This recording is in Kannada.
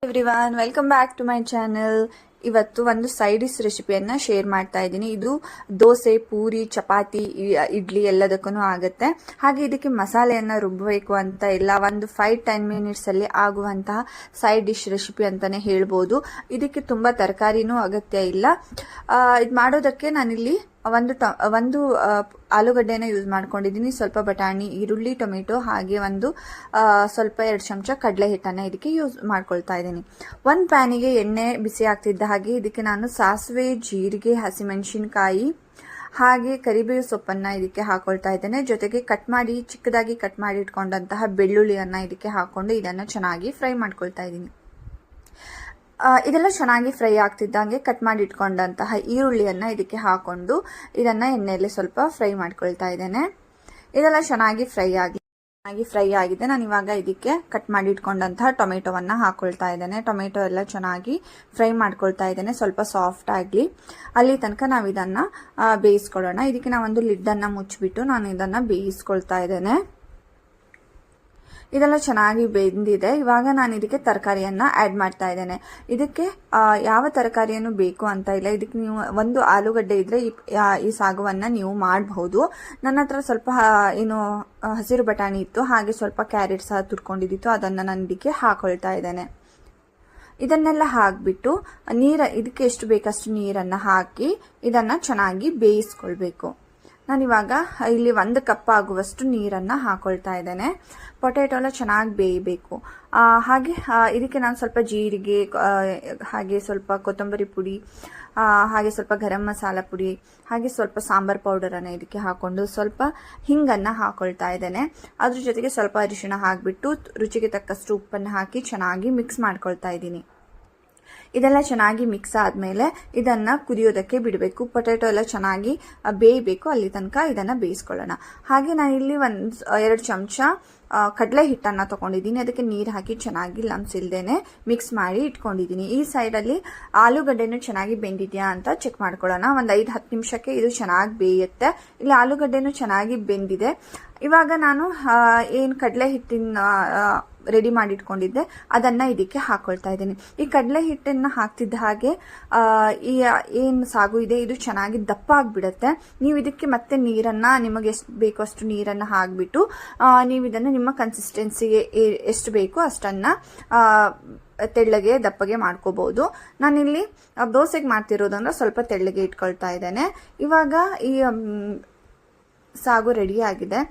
Everyone, welcome back to my channel. ಇವತ್ತು ಒಂದು ಸೈಡ್ ಡಿಶ್ ರೆಸಿಪಿಯನ್ನು ಶೇರ್ ಮಾಡ್ತಾ ಇದ್ದೀನಿ. ಇದು ದೋಸೆ, ಪೂರಿ, ಚಪಾತಿ, ಇಡ್ಲಿ ಎಲ್ಲದಕ್ಕೂ ಆಗುತ್ತೆ. ಹಾಗೆ ಇದಕ್ಕೆ ಮಸಾಲೆಯನ್ನು ರುಬ್ಬಬೇಕು ಅಂತ ಇಲ್ಲ, ಒಂದು 5-10 ಮಿನಿಟ್ಸಲ್ಲಿ ಆಗುವಂತಹ ಸೈಡ್ ಡಿಶ್ ರೆಸಿಪಿ ಅಂತಲೇ ಹೇಳ್ಬೋದು. ಇದಕ್ಕೆ ತುಂಬ ತರಕಾರಿನೂ ಅಗತ್ಯ ಇಲ್ಲ. ಇದು ಮಾಡೋದಕ್ಕೆ ನಾನಿಲ್ಲಿ ಒಂದು ಆಲೂಗಡ್ಡೆನ ಯೂಸ್ ಮಾಡ್ಕೊಂಡಿದ್ದೀನಿ, ಸ್ವಲ್ಪ ಬಟಾಣಿ, ಈರುಳ್ಳಿ, ಟೊಮೆಟೊ, ಹಾಗೆ ಸ್ವಲ್ಪ 2 ಚಮಚ ಕಡಲೆ ಹಿಟ್ಟನ್ನು ಇದಕ್ಕೆ ಯೂಸ್ ಮಾಡ್ಕೊಳ್ತಾ ಇದ್ದೀನಿ. ಒಂದು ಪ್ಯಾನಿಗೆ ಎಣ್ಣೆ ಬಿಸಿ ಆಗ್ತಿದ್ದ ಹಾಗೆ ಇದಕ್ಕೆ ನಾನು ಸಾಸಿವೆ, ಜೀರಿಗೆ, ಹಸಿಮೆಣಸಿನಕಾಯಿ ಹಾಗೆ ಕರಿಬೇವು ಸೊಪ್ಪನ್ನು ಇದಕ್ಕೆ ಹಾಕೊಳ್ತಾ ಇದ್ದೇನೆ. ಜೊತೆಗೆ ಚಿಕ್ಕದಾಗಿ ಕಟ್ ಮಾಡಿ ಇಟ್ಕೊಂಡಂತಹ ಬೆಳ್ಳುಳ್ಳಿಯನ್ನು ಇದಕ್ಕೆ ಹಾಕೊಂಡು ಇದನ್ನು ಚೆನ್ನಾಗಿ ಫ್ರೈ ಮಾಡ್ಕೊಳ್ತಾ ಇದ್ದೀನಿ. ಇದೆಲ್ಲ ಚೆನ್ನಾಗಿ ಫ್ರೈ ಆಗ್ತಿದ್ದಂಗೆ ಕಟ್ ಮಾಡಿ ಇಟ್ಕೊಂಡಂತಹ ಈರುಳ್ಳಿಯನ್ನು ಇದಕ್ಕೆ ಹಾಕೊಂಡು ಇದನ್ನು ಎಣ್ಣೆಯಲ್ಲಿ ಸ್ವಲ್ಪ ಫ್ರೈ ಮಾಡ್ಕೊಳ್ತಾ ಇದ್ದೇನೆ. ಇದೆಲ್ಲ ಚೆನ್ನಾಗಿ ಫ್ರೈ ಆಗಿದೆ. ನಾನು ಇವಾಗ ಇದಕ್ಕೆ ಕಟ್ ಮಾಡಿ ಇಟ್ಕೊಂಡಂತಹ ಟೊಮೆಟೊವನ್ನು ಹಾಕೊಳ್ತಾ ಇದ್ದೇನೆ. ಟೊಮೆಟೊ ಎಲ್ಲ ಚೆನ್ನಾಗಿ ಫ್ರೈ ಮಾಡ್ಕೊಳ್ತಾ ಇದ್ದೇನೆ, ಸ್ವಲ್ಪ ಸಾಫ್ಟ್ ಆಗಲಿ. ಅಲ್ಲಿ ತನಕ ನಾವು ಇದನ್ನು ಬೇಯಿಸ್ಕೊಳ್ಳೋಣ. ಇದಕ್ಕೆ ನಾವೊಂದು ಲಿಡ್ಡನ್ನು ಮುಚ್ಚಿಬಿಟ್ಟು ನಾನು ಇದನ್ನು ಬೇಯಿಸ್ಕೊಳ್ತಾ ಇದ್ದೇನೆ. ಇದೆಲ್ಲ ಚೆನ್ನಾಗಿ ಬೆಂದಿದೆ. ಇವಾಗ ನಾನು ಇದಕ್ಕೆ ತರಕಾರಿಯನ್ನು ಆ್ಯಡ್ ಮಾಡ್ತಾ ಇದ್ದೇನೆ. ಇದಕ್ಕೆ ಯಾವ ತರಕಾರಿಯನ್ನು ಬೇಕು ಅಂತ ಇಲ್ಲ. ಇದಕ್ಕೆ ನೀವು ಒಂದು ಆಲೂಗಡ್ಡೆ ಇದ್ದರೆ ಈ ಸಾಗುವನ್ನು ನೀವು ಮಾಡಬಹುದು. ನನ್ನ ಹತ್ರ ಸ್ವಲ್ಪ ಹಸಿರು ಬಟಾಣಿ ಇತ್ತು, ಹಾಗೆ ಸ್ವಲ್ಪ ಕ್ಯಾರೆಟ್ ಸಹ ತುರ್ಕೊಂಡಿದ್ದಿತ್ತು, ಅದನ್ನು ನಾನು ಇದಕ್ಕೆ ಹಾಕೊಳ್ತಾ ಇದ್ದೇನೆ. ಇದನ್ನೆಲ್ಲ ಹಾಕಿಬಿಟ್ಟು ಇದಕ್ಕೆ ಎಷ್ಟು ಬೇಕಷ್ಟು ನೀರನ್ನು ಹಾಕಿ ಇದನ್ನು ಚೆನ್ನಾಗಿ ಬೇಯಿಸ್ಕೊಳ್ಬೇಕು. ನಾನಿವಾಗ ಇಲ್ಲಿ 1 ಕಪ್ ಆಗುವಷ್ಟು ನೀರನ್ನು ಹಾಕೊಳ್ತಾ ಇದ್ದೇನೆ. ಪೊಟ್ಯಾಟೊ ಎಲ್ಲ ಚೆನ್ನಾಗಿ ಬೇಯಬೇಕು. ಹಾಗೆ ಇದಕ್ಕೆ ನಾನು ಸ್ವಲ್ಪ ಜೀರಿಗೆ, ಹಾಗೆ ಸ್ವಲ್ಪ ಕೊತ್ತಂಬರಿ ಪುಡಿ, ಹಾಗೆ ಸ್ವಲ್ಪ ಗರಂ ಮಸಾಲ ಪುಡಿ, ಹಾಗೆ ಸ್ವಲ್ಪ ಸಾಂಬಾರ್ ಪೌಡರನ್ನು ಇದಕ್ಕೆ ಹಾಕೊಂಡು ಸ್ವಲ್ಪ ಹಿಂಗನ್ನು ಹಾಕೊಳ್ತಾ ಇದ್ದೇನೆ. ಅದ್ರ ಜೊತೆಗೆ ಸ್ವಲ್ಪ ಅರಿಶಿಣ ಹಾಕಿಬಿಟ್ಟು ರುಚಿಗೆ ತಕ್ಕಷ್ಟು ಉಪ್ಪನ್ನು ಹಾಕಿ ಚೆನ್ನಾಗಿ ಮಿಕ್ಸ್ ಮಾಡ್ಕೊಳ್ತಾ ಇದ್ದೀನಿ. ಇದೆಲ್ಲ ಚೆನ್ನಾಗಿ ಮಿಕ್ಸ್ ಆದಮೇಲೆ ಇದನ್ನು ಕುದಿಯೋದಕ್ಕೆ ಬಿಡಬೇಕು. ಪೊಟ್ಯಾಟೊ ಎಲ್ಲ ಚೆನ್ನಾಗಿ ಬೇಯಬೇಕು, ಅಲ್ಲಿ ತನಕ ಇದನ್ನು ಬೇಯಿಸ್ಕೊಳ್ಳೋಣ. ಹಾಗೆ ನಾನಿಲ್ಲಿ 2 ಚಮಚ ಕಡಲೆ ಹಿಟ್ಟನ್ನು ತೊಗೊಂಡಿದ್ದೀನಿ. ಅದಕ್ಕೆ ನೀರು ಹಾಕಿ ಚೆನ್ನಾಗಿ ಲಂಪ್ಸ್ ಇಲ್ದೇನೆ ಮಿಕ್ಸ್ ಮಾಡಿ ಇಟ್ಕೊಂಡಿದ್ದೀನಿ. ಈ ಸೈಡಲ್ಲಿ ಆಲೂಗಡ್ಡೆನೂ ಚೆನ್ನಾಗಿ ಬೆಂದಿದೆಯಾ ಅಂತ ಚೆಕ್ ಮಾಡ್ಕೊಳ್ಳೋಣ. ಒಂದು 5-10 ನಿಮಿಷಕ್ಕೆ ಇದು ಚೆನ್ನಾಗಿ ಬೇಯುತ್ತೆ. ಇಲ್ಲಿ ಆಲೂಗಡ್ಡೆನೂ ಚೆನ್ನಾಗಿ ಬೆಂದಿದೆ. ಇವಾಗ ನಾನು ಏನು ಕಡಲೆ ಹಿಟ್ಟಿನ ರೆಡಿ ಮಾಡಿ ಇಟ್ಕೊಂಡಿದ್ದೆ ಅದನ್ನು ಇದಕ್ಕೆ ಹಾಕೊಳ್ತಾ ಇದ್ದೀನಿ. ಈ ಕಡಲೆ ಹಿಟ್ಟನ್ನು ಹಾಕ್ತಿದ್ದ ಹಾಗೆ ಏನು ಸಾಗು ಇದೆ ಇದು ಚೆನ್ನಾಗಿ ದಪ್ಪ ಆಗಿಬಿಡುತ್ತೆ. ನೀವು ಇದಕ್ಕೆ ಮತ್ತೆ ನೀರನ್ನು ನಿಮಗೆ ಎಷ್ಟು ಬೇಕೋ ಅಷ್ಟು ನೀರನ್ನು ಹಾಕಿಬಿಟ್ಟು ನೀವು ಇದನ್ನು ನಿಮ್ಮ ಕನ್ಸಿಸ್ಟೆನ್ಸಿಗೆ ಎಷ್ಟು ಬೇಕೋ ಅಷ್ಟನ್ನು ತೆಳ್ಳಗೆ ದಪ್ಪಗೆ ಮಾಡ್ಕೋಬಹುದು. ನಾನಿಲ್ಲಿ ದೋಸೆಗೆ ಮಾಡ್ತಿರೋದಂದ್ರೆ ಸ್ವಲ್ಪ ತೆಳ್ಳಗೆ ಇಟ್ಕೊಳ್ತಾ ಇದ್ದೇನೆ. ಇವಾಗ ಈ ಸಾಗು ರೆಡಿ ಆಗಿದೆ.